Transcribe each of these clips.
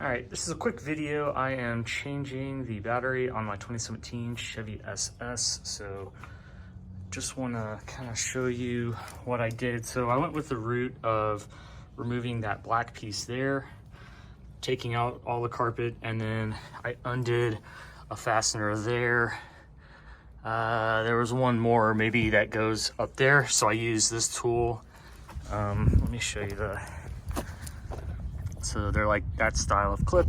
All right, this is a quick video. I am changing the battery on my 2017 Chevy SS. So just want to kind of show you what I did. So I went with the route of removing that black piece there, taking out all the carpet, and then I undid a fastener there. There was one more maybe that goes up there. So I used this tool. Let me show you so they're like that style of clip.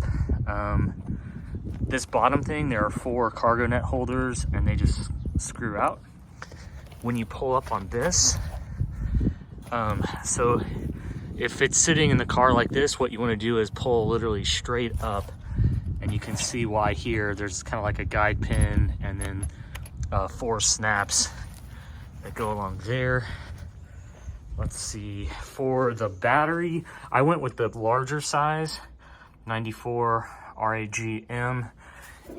This bottom thing, there are 4 cargo net holders and they just screw out. When you pull up on this, so if it's sitting in the car like this, what you want to do is pull literally straight up, and you can see why here there's kind of like a guide pin and then 4 snaps that go along there. Let's see, for the battery, I went with the larger size, 94 RAGM.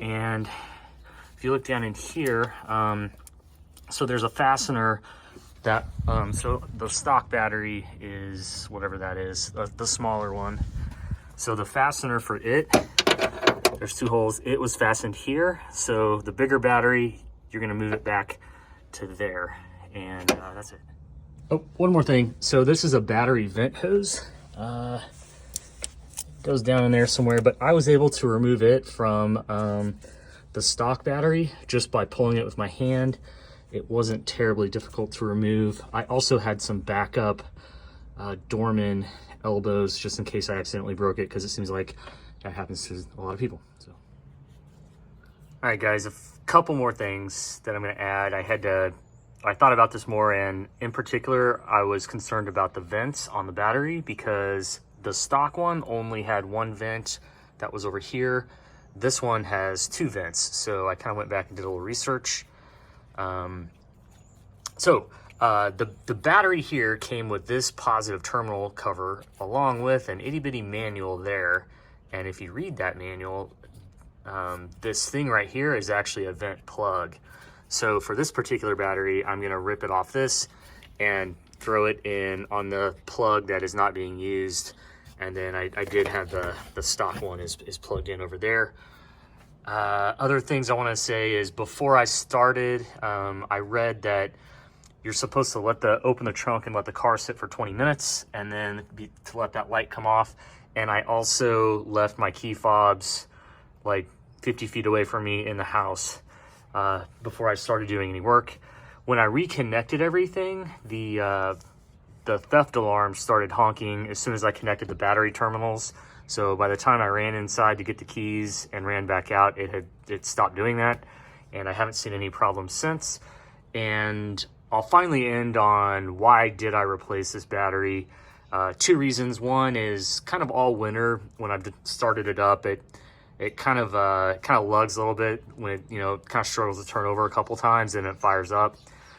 And if you look down in here, so there's a fastener that, so the stock battery is whatever that is, the smaller one. So the fastener for it, there's 2 holes. It was fastened here. So the bigger battery, you're gonna move it back to there. And that's it. Oh, one more thing. So this is a battery vent hose. Goes down in there somewhere, but I was able to remove it from the stock battery just by pulling it with my hand. It wasn't terribly difficult to remove. I also had some backup Dorman elbows just in case I accidentally broke it, because it seems like that happens to a lot of people. So, all right, guys, a couple more things that I'm gonna add. I thought about this more, and in particular, I was concerned about the vents on the battery because the stock one only had 1 vent that was over here. This one has 2 vents, so I kind of went back and did a little research. The battery here came with this positive terminal cover along with an itty bitty manual there, and if you read that manual, this thing right here is actually a vent plug. So for this particular battery, I'm gonna rip it off this and throw it in on the plug that is not being used. And then I did have the stock one is plugged in over there. Other things I wanna say is before I started, I read that you're supposed to open the trunk and let the car sit for 20 minutes and then to let that light come off. And I also left my key fobs like 50 feet away from me in the house before I started doing any work. When I reconnected everything, the theft alarm started honking as soon as I connected the battery terminals. So by the time I ran inside to get the keys and ran back out, it stopped doing that, and I haven't seen any problems since. And I'll finally end on why did I replace this battery. 2 reasons. One is kind of all winter when I've started it up, it kind of lugs a little bit when it, kind of struggles to turn over a couple times and it fires up.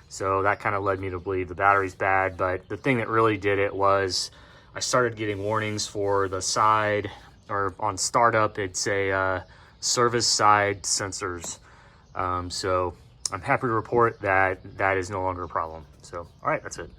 So that kind of led me to believe the battery's bad. But the thing that really did it was I started getting warnings for the side, or on startup, it's a service side sensors. So I'm happy to report that that is no longer a problem. So, all right, that's it.